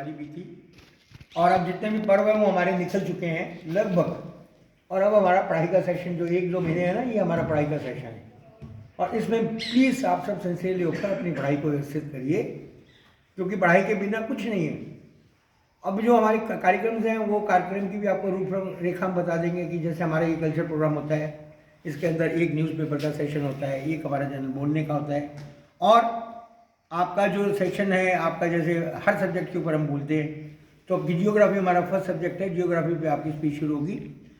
दिवाली भी थी और अब जितने भी पर्व हैं वो हमारे निकल चुके हैं लगभग। और अब हमारा पढ़ाई का सेशन जो 1-2 महीने है ना, ये हमारा पढ़ाई का सेशन है। और इसमें प्लीज़ आप सब सिंसियरली होकर अपनी पढ़ाई को व्यवस्थित करिए, क्योंकि पढ़ाई के बिना कुछ नहीं है। अब जो हमारे कार्यक्रम हैं वो कार्यक्रम की भी आपको रूपरेखा हम बता देंगे कि जैसे हमारा ये कल्चर प्रोग्राम होता है, इसके अंदर एक न्यूज़पेपर का सेशन होता है, एक हमारा जनरल बोलने का होता है, और आपका जो सेशन है आपका जैसे हर सब्जेक्ट के ऊपर हम बोलते हैं। तो जियोग्राफी हमारा फर्स्ट सब्जेक्ट है, जियोग्राफी पे आपकी स्पीच शुरू होगी।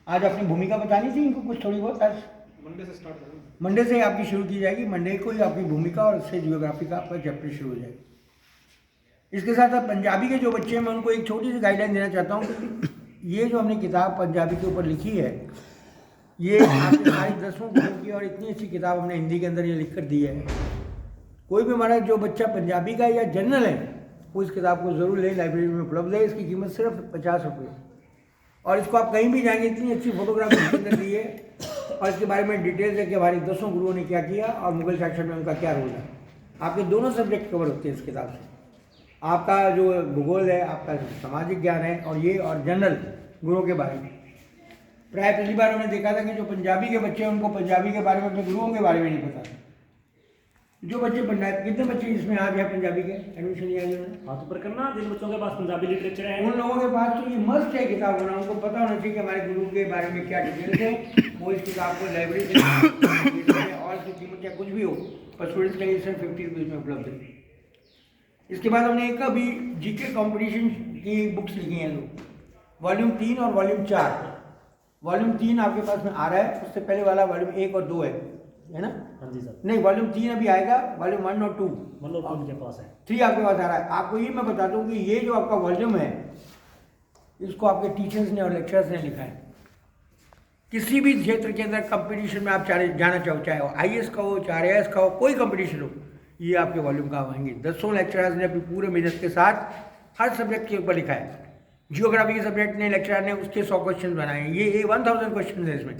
आज अपनी भूमिका बतानी थी इनको कुछ थोड़ी बहुत, आज मंडे से स्टार्ट करें। मंडे से आपकी शुरू की जाएगी। मंडे को ही आपकी भूमिका और उससे जियोग्राफी का आपका चैप्टर शुरू हो जाएगा। इसके साथ अब पंजाबी के जो बच्चे हैं मैं उनको एक छोटी सी गाइडलाइन देना चाहता हूँ कि ये जो हमने किताब पंजाबी के ऊपर लिखी है, ये आपके सारी 10वीं ग्रुप की और इतनी अच्छी किताब हमने हिंदी के अंदर ये लिख कर दी है। कोई भी हमारा जो बच्चा पंजाबी का या जनरल है वो इस किताब को ज़रूर लें, लाइब्रेरी में उपलब्ध है। इसकी कीमत सिर्फ 50 रुपये, और इसको आप कहीं भी जाएंगे इतनी अच्छी फोटोग्राफी इसके अंदर दी है और इसके बारे में डिटेल्स है कि हमारे 10 गुरुओं ने क्या किया और मुगल शासन में उनका क्या रोल है। आपके दोनों सब्जेक्ट कवर होते हैं इस किताब से। आपका जो भूगोल है, आपका सामाजिक ज्ञान है, और ये और जनरल गुरुओं के बारे में। प्राय पिछली बार हमने देखा था कि जो पंजाबी के बच्चे हैं उनको पंजाबी के बारे में, अपने गुरुओं के बारे में नहीं पता। जो बच्चे पंजाबी, कितने बच्चे इसमें आज है पंजाबी के एडमिशन लिया उन्होंने? हाथ ऊपर करना। जिन बच्चों के पास पंजाबी लिटरेचर है उन लोगों के पास तो ये मस्ट है किताब होना। उनको पता होना चाहिए कि हमारे गुरु के बारे में क्या डिटेल्स है। वो इस किताब को लाइब्रेरी से और इसकी कीमत या कुछ भी हो, पर स्टूडेंट्स के लिए सिर्फ 50 रुपीज़ में उपलब्ध है। इसके बाद हमने एक अभी जीके कंपटीशन की बुक्स लिखी हैं लोग, वॉल्यूम 3 और वॉल्यूम 4। वॉल्यूम 3 आपके पास में आ रहा है, उससे पहले वाला वॉल्यूम 1 और 2 है ना? हाँ जी सर। नहीं, वॉल्यूम 3 अभी आएगा, वॉल्यूम 1 और 2 मतलब उनके पास है। 3 आपके पास आ रहा है। आपको ये मैं बताता हूँ कि ये जो आपका वॉल्यूम है, इसको आपके टीचर्स ने और लेक्चरर्स ने लिखा है। किसी भी क्षेत्र के अंदर कंपटीशन में आप जाना चाहो, चाहे वो IAS का हो, चाहे IAS का हो, कोई कंपटीशन हो, ये आपके वॉल्यूम काम आएंगे। 10 लेक्चरर्स ने अपनी पूरे मेहनत के साथ हर सब्जेक्ट के ऊपर लिखा है। जियोग्राफी के सब्जेक्ट ने लेक्चरर ने उसके 100 क्वेश्चन बनाए हैं। ये 1000 क्वेश्चन है इसमें।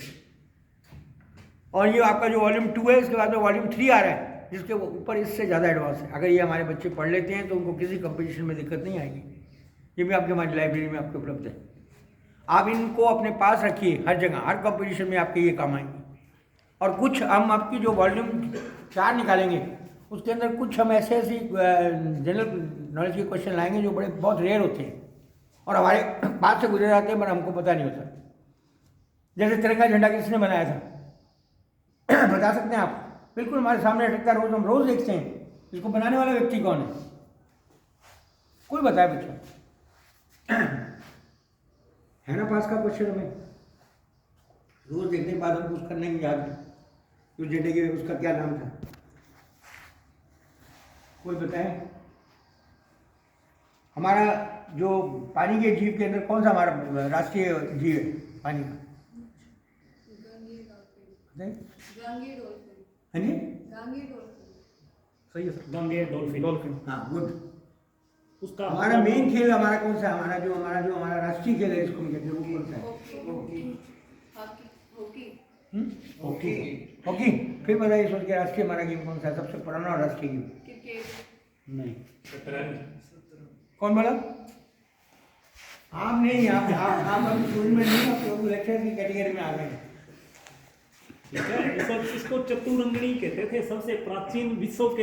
और ये आपका जो वॉल्यूम 2 है, इसके बाद में वॉल्यूम 3 आ रहा है, जिसके ऊपर इससे ज़्यादा एडवांस है। अगर ये हमारे बच्चे पढ़ लेते हैं तो उनको किसी कंपटीशन में दिक्कत नहीं आएगी। ये भी आपके हमारी लाइब्रेरी में आपको उपलब्ध है। आप इनको अपने पास रखिए, हर जगह हर कंपटीशन में आपके ये काम आएंगे। और कुछ हम आपकी जो वॉल्यूम 4 निकालेंगे, उसके अंदर कुछ हम ऐसे जनरल नॉलेज के क्वेश्चन लाएंगे जो बहुत रेयर होते हैं और हमारे पास से गुजर जाते हैं, पर हमको पता नहीं होता। जैसे तिरंगा झंडा किसने बनाया था बता सकते हैं आप? बिल्कुल हमारे सामने अटकता रोज, हम रोज देखते हैं। इसको बनाने वाला व्यक्ति कौन है? कोई बताए बच्चा? है ना पास का क्वेश्चन? हमें रोज देखने के बाद हमको उसका नहीं याद है उस झंडे के उसका क्या नाम था। कोई बताए? हमारा जो पानी के जीव के अंदर कौन सा हमारा राष्ट्रीय जीव है पानी का? हाँ जी, सही है सर। गंगे डॉल्फिन। हाँ, गुड। उसका हमारा मेन खेल हमारा कौन सा है? हमारा राष्ट्रीय खेल है, इसको हम कहते हैं, वो कौन सा है? हॉकी। फिर बताइए सोच के राष्ट्रीय हमारा गेम कौन सा है? सबसे पुराना और राष्ट्रीय गेम? नहीं। कौन बोला? आप नहीं, आप अभी स्कूल में नहीं, आप लेक्चर की कैटेगरी में आ गए। इसको चतुरंगनी कहते थे। सबसे प्राचीन विश्व के